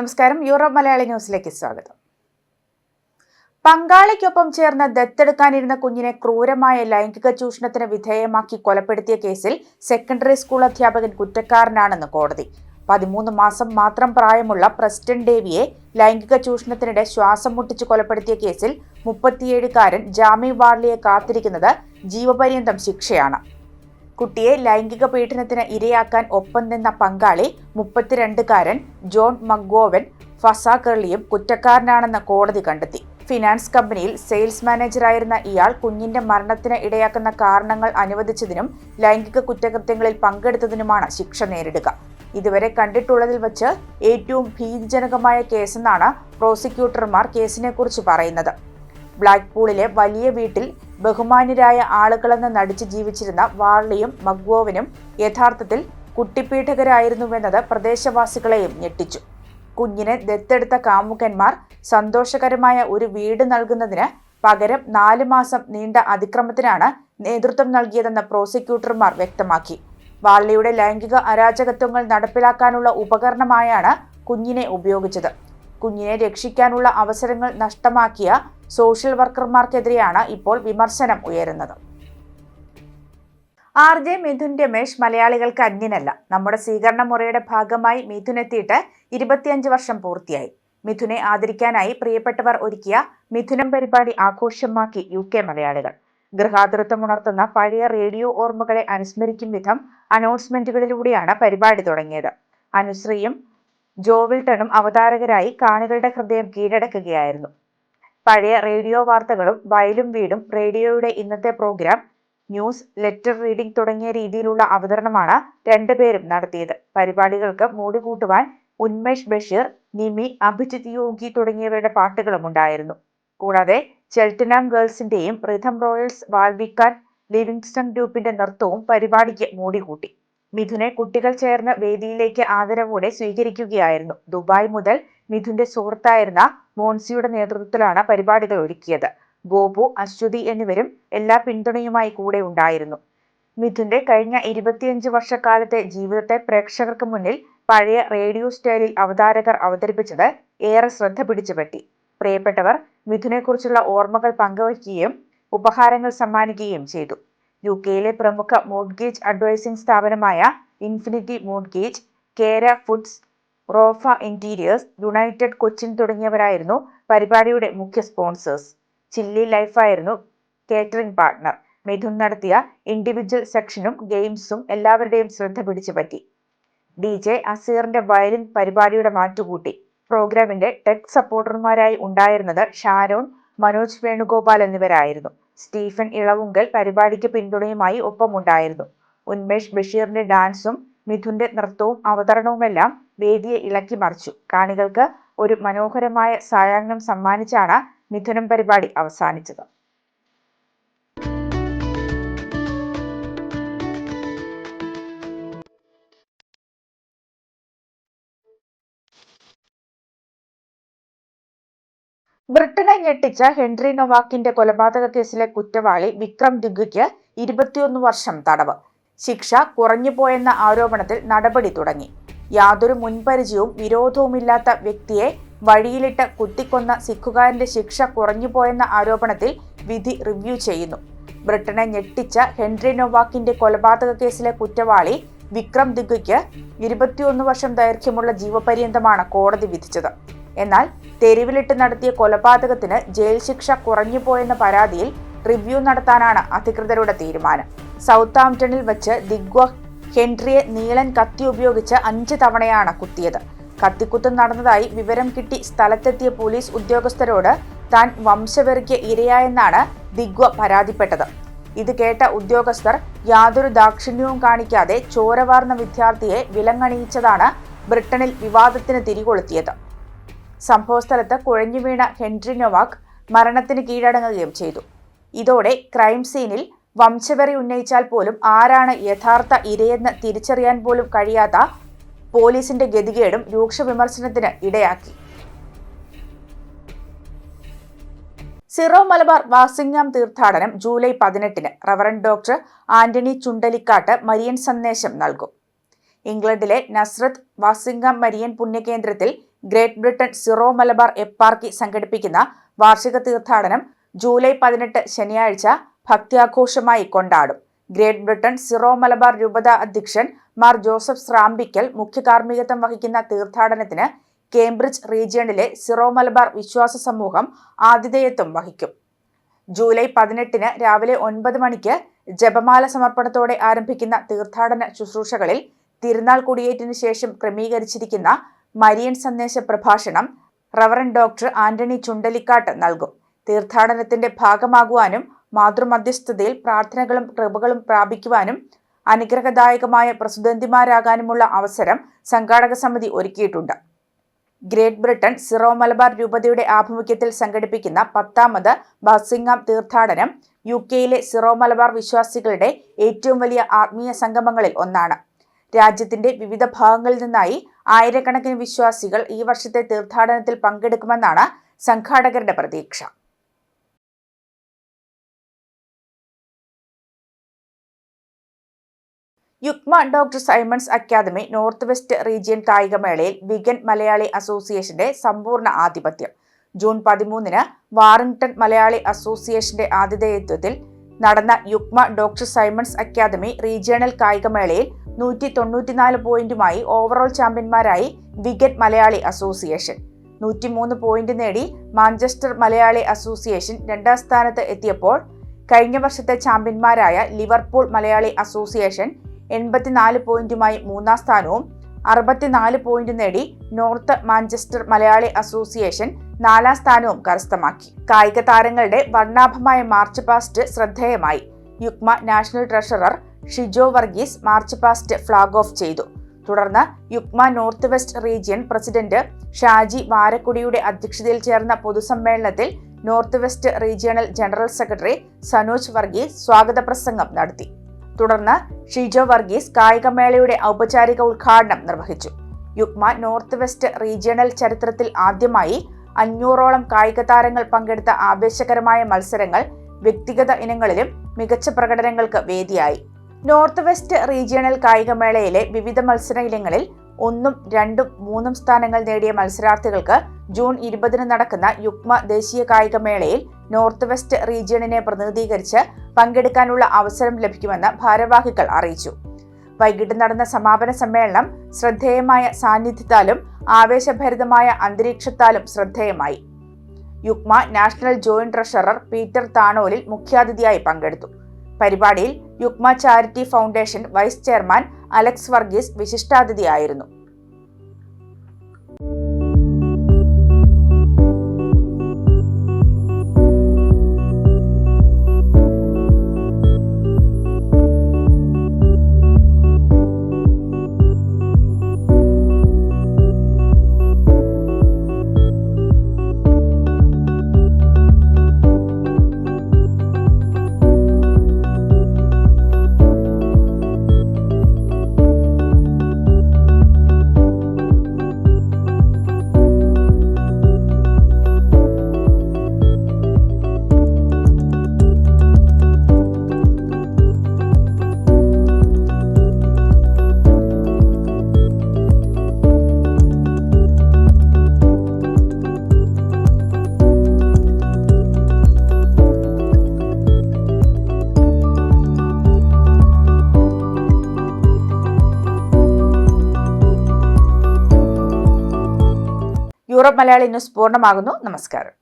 നമസ്കാരം. യൂറോപ്പ് മലയാളി ന്യൂസിലേക്ക് സ്വാഗതം. പങ്കാളിക്കൊപ്പം ചേർന്ന് ദത്തെടുക്കാനിരുന്ന കുഞ്ഞിനെ ക്രൂരമായ ലൈംഗിക ചൂഷണത്തിന് വിധേയമാക്കി കൊലപ്പെടുത്തിയ കേസിൽ സെക്കൻഡറി സ്കൂൾ അധ്യാപകൻ കുറ്റക്കാരനാണെന്ന് കോടതി. 13 മാസം മാത്രം പ്രായമുള്ള പ്രസ്റ്റൺ ഡേവിയെ ലൈംഗിക ചൂഷണത്തിനിടെ ശ്വാസം മുട്ടിച്ച് കൊലപ്പെടുത്തിയ കേസിൽ 37-കാരൻ ജാമി വാർലിയെ കാത്തിരിക്കുന്നത് ജീവപര്യന്തം ശിക്ഷയാണ്. കുട്ടിയെ ലൈംഗിക പീഡനത്തിന് ഇരയാക്കാൻ ഒപ്പം നിന്ന പങ്കാളി 32-കാരൻ ജോൺ മക്ഗോവൻ ഫസാകർലിയും കുറ്റക്കാരനാണെന്ന് കോടതി കണ്ടെത്തി. ഫിനാൻസ് കമ്പനിയിൽ സെയിൽസ് മാനേജറായിരുന്ന ഇയാൾ കുഞ്ഞിന്റെ മരണത്തിന് ഇടയാക്കുന്ന കാരണങ്ങൾ അനുവദിച്ചതിനും ലൈംഗിക കുറ്റകൃത്യങ്ങളിൽ പങ്കെടുത്തതിനുമാണ് ശിക്ഷ നേരിടുക. ഇതുവരെ കണ്ടിട്ടുള്ളതിൽ വച്ച് ഏറ്റവും ഭീതിജനകമായ കേസെന്നാണ് പ്രോസിക്യൂട്ടർമാർ കേസിനെക്കുറിച്ച് പറയുന്നത്. ബ്ലാക്ക്പൂളിലെ വലിയ വീട്ടിൽ ബഹുമാന്യരായ ആളുകളെന്ന് നടിച്ച് ജീവിച്ചിരുന്ന വാർലിയും മക്ഗോവനും യഥാർത്ഥത്തിൽ കുട്ടിപ്പീഡകരായിരുന്നുവെന്നത് പ്രദേശവാസികളെയും ഞെട്ടിച്ചു. കുഞ്ഞിനെ ദത്തെടുത്ത കാമുകന്മാർ സന്തോഷകരമായ ഒരു വീട് നൽകുന്നതിന് പകരം 4 മാസം നീണ്ട അതിക്രമത്തിനാണ് നേതൃത്വം നൽകിയതെന്ന് പ്രോസിക്യൂട്ടർമാർ വ്യക്തമാക്കി. വാർലിയുടെ ലൈംഗിക അരാജകത്വങ്ങൾ നടപ്പിലാക്കാനുള്ള ഉപകരണമായാണ് കുഞ്ഞിനെ ഉപയോഗിച്ചത്. കുഞ്ഞിനെ രക്ഷിക്കാനുള്ള അവസരങ്ങൾ നഷ്ടമാക്കിയ സോഷ്യൽ വർക്കർമാർക്കെതിരെയാണ് ഇപ്പോൾ വിമർശനം ഉയരുന്നത്. RJ മിഥുൻ രമേശ് മലയാളികൾക്ക് അന്യനല്ല. നമ്മുടെ സ്വീകരണ മുറയുടെ ഭാഗമായി മിഥുൻ എത്തിയിട്ട് 25 വർഷം പൂർത്തിയായി. മിഥുനെ ആദരിക്കാനായി പ്രിയപ്പെട്ടവർ ഒരുക്കിയ മിഥുനം പരിപാടി ആഘോഷമാക്കി UK മലയാളികൾ. ഗൃഹാതുരത്വം ഉണർത്തുന്ന പഴയ റേഡിയോ ഓർമ്മകളെ അനുസ്മരിക്കും വിധം അനൗൺസ്മെന്റുകളിലൂടെയാണ് പരിപാടി തുടങ്ങിയത്. അനുശ്രീയും ജോവിൽട്ടണും അവതാരകരായി കാണികളുടെ ഹൃദയം കീഴടക്കുകയായിരുന്നു. പഴയ റേഡിയോ വാർത്തകളും വയലും വീടും, റേഡിയോയുടെ ഇന്നത്തെ പ്രോഗ്രാം, ന്യൂസ്, ലെറ്റർ റീഡിംഗ് തുടങ്ങിയ രീതിയിലുള്ള അവതരണമാണ് രണ്ടുപേരും നടത്തിയത്. പരിപാടികൾക്ക് മോടി കൂട്ടുവാൻ ഉന്മേഷ് ബഷീർ, നിമി, അഭിജിത് യോഗി തുടങ്ങിയവരുടെ പാട്ടുകളും ഉണ്ടായിരുന്നു. കൂടാതെ ചെൽറ്റനാം ഗേൾസിന്റെയും റിഥം റോയൽസ് വാൽവിക്കാൻ ലിവിങ്സ്റ്റൺ ഗ്രൂപ്പിന്റെ നൃത്തവും പരിപാടിക്ക് മോടി കൂട്ടി. മിഥുനെ കുട്ടികൾ ചേർന്ന് വേദിയിലേക്ക് ആദരവോടെ സ്വീകരിക്കുകയായിരുന്നു. ദുബായ് മുതൽ മിഥുന്റെ സുഹൃത്തായിരുന്ന മോൻസിയുടെ നേതൃത്വത്തിലാണ് പരിപാടികൾ ഒരുക്കിയത്. ഗോപു, അശ്വതി എന്നിവരും എല്ലാ പിന്തുണയുമായി കൂടെ ഉണ്ടായിരുന്നു. മിഥുന്റെ കഴിഞ്ഞ 25 വർഷക്കാലത്തെ ജീവിതത്തെ പ്രേക്ഷകർക്ക് മുന്നിൽ പഴയ റേഡിയോ സ്റ്റൈലിൽ അവതാരകർ അവതരിപ്പിച്ചത് ഏറെ ശ്രദ്ധ പിടിച്ചുപറ്റി. പ്രിയപ്പെട്ടവർ മിഥുനെക്കുറിച്ചുള്ള ഓർമ്മകൾ പങ്കുവയ്ക്കുകയും ഉപഹാരങ്ങൾ സമ്മാനിക്കുകയും ചെയ്തു. UK-യിലെ പ്രമുഖ മോർട്ട്ഗേജ് അഡ്വൈസിംഗ് സ്ഥാപനമായ Infinity mortgage, Kera foods, Rofa interiors, united Cochin തുടങ്ങിയവരായിരുന്നു പരിപാടിയുടെ മുഖ്യ സ്പോൺസേഴ്സ്. ചില്ലി ലൈഫായിരുന്നു കേറ്ററിംഗ് പാർട്ട്ണർ. മിഥുൻ നടത്തിയ ഇൻഡിവിജ്വൽ സെക്ഷനും ഗെയിംസും എല്ലാവരുടെയും ശ്രദ്ധ പിടിച്ചുപറ്റി. DJ അസീറിന്റെ വയലിൻ പരിപാടിയുടെ മാറ്റുകൂട്ടി. പ്രോഗ്രാമിന്റെ ടെക് സപ്പോർട്ടർമാരായി ഉണ്ടായിരുന്നത് ഷാരോൺ, മനോജ് വേണുഗോപാൽ എന്നിവരായിരുന്നു. സ്റ്റീഫൻ ഇളവുങ്കൽ പരിപാടിക്ക് പിന്തുണയുമായി ഒപ്പമുണ്ടായിരുന്നു. ഉന്മേഷ് ബഷീറിന്റെ ഡാൻസും മിഥുന്റെ നൃത്തവും അവതരണവുമെല്ലാം വേദിയെ ഇളക്കി മറിച്ചു. കാണികൾക്ക് ഒരു മനോഹരമായ സായാഹ്നം സമ്മാനിച്ചാണ് മിഥുനം പരിപാടി അവസാനിച്ചത്. ബ്രിട്ടനെ ഞെട്ടിച്ച ഹെൻറി നൊവാക്കിന്റെ കൊലപാതക കേസിലെ കുറ്റവാളി വിക്രം ദിഗ്വിക്ക് 21 വർഷം തടവ്. ശിക്ഷ കുറഞ്ഞുപോയെന്ന ആരോപണത്തിൽ നടപടി തുടങ്ങി. യാതൊരു മുൻപരിചയവും വിരോധവുമില്ലാത്ത വ്യക്തിയെ വഴിയിലിട്ട് കുത്തിക്കൊന്ന സിഖുകാരന്റെ ശിക്ഷ കുറഞ്ഞുപോയെന്ന ആരോപണത്തിൽ വിധി റിവ്യൂ ചെയ്യുന്നു. ബ്രിട്ടനെ ഞെട്ടിച്ച ഹെൻറി നൊവാക്കിന്റെ കൊലപാതക കേസിലെ കുറ്റവാളി വിക്രം ദിഗ്വിക്ക് 21 വർഷം ദൈർഘ്യമുള്ള ജീവപര്യന്തമാണ് കോടതി വിധിച്ചത്. എന്നാൽ തെരുവിലിട്ട് നടത്തിയ കൊലപാതകത്തിന് ജയിൽ ശിക്ഷ കുറഞ്ഞുപോയെന്ന പരാതിയിൽ റിവ്യൂ നടത്താനാണ് അധികൃതരുടെ തീരുമാനം. സൗത്താംപ്ടണിൽ വെച്ച് ദിഗ്വ ഹെൻറിയെ നീളൻ കത്തി ഉപയോഗിച്ച് 5 തവണയാണ് കുത്തിയത്. കത്തിക്കുത്ത് നടന്നതായി വിവരം കിട്ടി സ്ഥലത്തെത്തിയ പോലീസ് ഉദ്യോഗസ്ഥരോട് താൻ വംശവെറിക്ക് ഇരയായെന്നാണ് ദിഗ്വ പരാതിപ്പെട്ടത്. ഇത് കേട്ട ഉദ്യോഗസ്ഥർ യാതൊരു ദാക്ഷിണ്യവും കാണിക്കാതെ ചോരവാർന്ന വിദ്യാർത്ഥിയെ വിലങ്ങണിയിച്ചതാണ് ബ്രിട്ടനിൽ വിവാദത്തിന് തിരികൊളുത്തിയത്. സംഭവസ്ഥലത്ത് കുഴഞ്ഞു വീണ ഹെൻറി നൊവാക്ക് മരണത്തിന് കീഴടങ്ങുകയും ചെയ്തു. ഇതോടെ ക്രൈം സീനിൽ വംശവെറി ഉന്നയിച്ചാൽ പോലും ആരാണ് യഥാർത്ഥ ഇരയെന്ന് തിരിച്ചറിയാൻ പോലും കഴിയാത്ത പോലീസിന്റെ ഗതികേടും രൂക്ഷ വിമർശനത്തിന് ഇടയാക്കി. സിറോ മലബാർ വാസിങ്ങാം തീർത്ഥാടനം ജൂലൈ 18-ന് reverend doctor Antony Chundalikattu Marian സന്ദേശം നൽകും. ഇംഗ്ലണ്ടിലെ നസ്രത്ത് വാസിങ്ങാം മരിയൻ പുണ്യകേന്ദ്രത്തിൽ Great Britain Syro Malabar eparchy സംഘടിപ്പിക്കുന്ന വാർഷിക തീർത്ഥാടനം ജൂലൈ 18 ശനിയാഴ്ച ഭക്തിയാഘോഷമായി കൊണ്ടാടും. ഗ്രേറ്റ് ബ്രിട്ടൻ സിറോ മലബാർ രൂപത അധ്യക്ഷൻ മാർ ജോസഫ് സ്രാമ്പിക്കൽ മുഖ്യ കാർമ്മികത്വം വഹിക്കുന്ന തീർത്ഥാടനത്തിന് കേംബ്രിഡ്ജ് റീജിയണിലെ സിറോ മലബാർ വിശ്വാസ സമൂഹം ആതിഥേയത്വം വഹിക്കും. ജൂലൈ 18 രാവിലെ 9 മണിക്ക് ജപമാല സമർപ്പണത്തോടെ ആരംഭിക്കുന്ന തീർത്ഥാടന ശുശ്രൂഷകളിൽ തിരുനാൾ കൊടിയേറ്റിനു ശേഷം ക്രമീകരിച്ചിരിക്കുന്ന മരിയൻ സന്ദേശ പ്രഭാഷണം റവറന്റ് ഡോക്ടർ ആന്റണി ചുണ്ടലിക്കാട്ട് നൽകും. തീർത്ഥാടനത്തിന്റെ ഭാഗമാകുവാനും മാതൃമധ്യസ്ഥതയിൽ പ്രാർത്ഥനകളും കൃപകളും പ്രാപിക്കുവാനും അനുഗ്രഹദായകമായ പ്രസിദ്ധന്തിമാരാകാനുമുള്ള അവസരം സംഘാടക സമിതി ഒരുക്കിയിട്ടുണ്ട്. ഗ്രേറ്റ് ബ്രിട്ടൻ സിറോ മലബാർ രൂപതയുടെ ആഭിമുഖ്യത്തിൽ സംഘടിപ്പിക്കുന്ന 10ാമത് ബർസിംഗാം തീർത്ഥാടനം UK-യിലെ സിറോ മലബാർ വിശ്വാസികളുടെ ഏറ്റവും വലിയ ആത്മീയ സംഗമങ്ങളിൽ ഒന്നാണ്. രാജ്യത്തിന്റെ വിവിധ ഭാഗങ്ങളിൽ നിന്നായി ആയിരക്കണക്കിന് വിശ്വാസികൾ ഈ വർഷത്തെ തീർത്ഥാടനത്തിൽ പങ്കെടുക്കുമെന്നാണ് സംഘാടകരുടെ പ്രതീക്ഷ. Uukma doctor Simons academy north west region കായികമേളയിൽ വിഗൻ മലയാളി അസോസിയേഷന്റെ സമ്പൂർണ്ണ ആധിപത്യം. ജൂൺ 13 വാറിംഗ്ടൺ മലയാളി അസോസിയേഷന്റെ ആതിഥേയത്വത്തിൽ നടന്ന യുക്മ ഡോക്ടർ സൈമൺസ് അക്കാദമി റീജിയണൽ കായികമേളയിൽ 194 പോയിന്റുമായി ഓവറോൾ ചാമ്പ്യന്മാരായി വിഗൻ മലയാളി അസോസിയേഷൻ. 103 പോയിന്റ് നേടി മാഞ്ചസ്റ്റർ മലയാളി അസോസിയേഷൻ 2ാം സ്ഥാനത്ത് എത്തിയപ്പോൾ കഴിഞ്ഞ വർഷത്തെ ചാമ്പ്യന്മാരായ ലിവർപൂൾ മലയാളി അസോസിയേഷൻ 84 പോയിന്റുമായി 3ാം സ്ഥാനവും 64 പോയിന്റ് നേടി നോർത്ത് മാഞ്ചസ്റ്റർ മലയാളി അസോസിയേഷൻ 4ാം സ്ഥാനവും കരസ്ഥമാക്കി. കായിക താരങ്ങളുടെ വർണ്ണാഭമായ മാർച്ച് പാസ്റ്റ് ശ്രദ്ധേയമായി. Uukma national treasurer Shijo Varghese march past flag off ചെയ്തു. തുടർന്ന് Uukma north west region president Shaji വാരക്കുടിയുടെ അധ്യക്ഷതയിൽ ചേർന്ന പൊതുസമ്മേളനത്തിൽ north west regional general secretary Sanoj Varghese സ്വാഗത പ്രസംഗം നടത്തി. തുടർന്ന് ഷിജോ വർഗീസ് കായികമേളയുടെ ഔപചാരിക ഉദ്ഘാടനം നിർവഹിച്ചു. യുക്മ നോർത്ത് വെസ്റ്റ് റീജിയണൽ ചരിത്രത്തിൽ ആദ്യമായി 500ഓളം കായിക താരങ്ങൾ പങ്കെടുത്ത ആവേശകരമായ മത്സരങ്ങൾ വ്യക്തിഗത ഇനങ്ങളിലും മികച്ച പ്രകടനങ്ങൾക്ക് വേദിയായി. നോർത്ത് വെസ്റ്റ് റീജിയണൽ കായികമേളയിലെ വിവിധ മത്സര ഇനങ്ങളിൽ 1, 2, 3 സ്ഥാനങ്ങൾ നേടിയ മത്സരാർത്ഥികൾക്ക് ജൂൺ 20 നടക്കുന്ന യുക്മ ദേശീയ കായികമേളയിൽ നോർത്ത് വെസ്റ്റ് റീജിയണിനെ പ്രതിനിധീകരിച്ച് പങ്കെടുക്കാനുള്ള അവസരം ലഭിക്കുമെന്ന് ഭാരവാഹികൾ അറിയിച്ചു. വൈകിട്ട് നടന്ന സമാപന സമ്മേളനം ശ്രദ്ധേയമായ സാന്നിധ്യത്താലും ആവേശഭരിതമായ അന്തരീക്ഷത്താലും ശ്രദ്ധേയമായി. Uukma national joint treasurer Peter Thanolil മുഖ്യാതിഥിയായി പങ്കെടുത്തു. പരിപാടിയിൽ Uukma charity foundation vice chairman Alex Varghese വിശിഷ്ടാതിഥിയായിരുന്നു. യൂറോപ്പ് മലയാളി ന്യൂസ് പൂർണ്ണമാകുന്നു. നമസ്കാരം.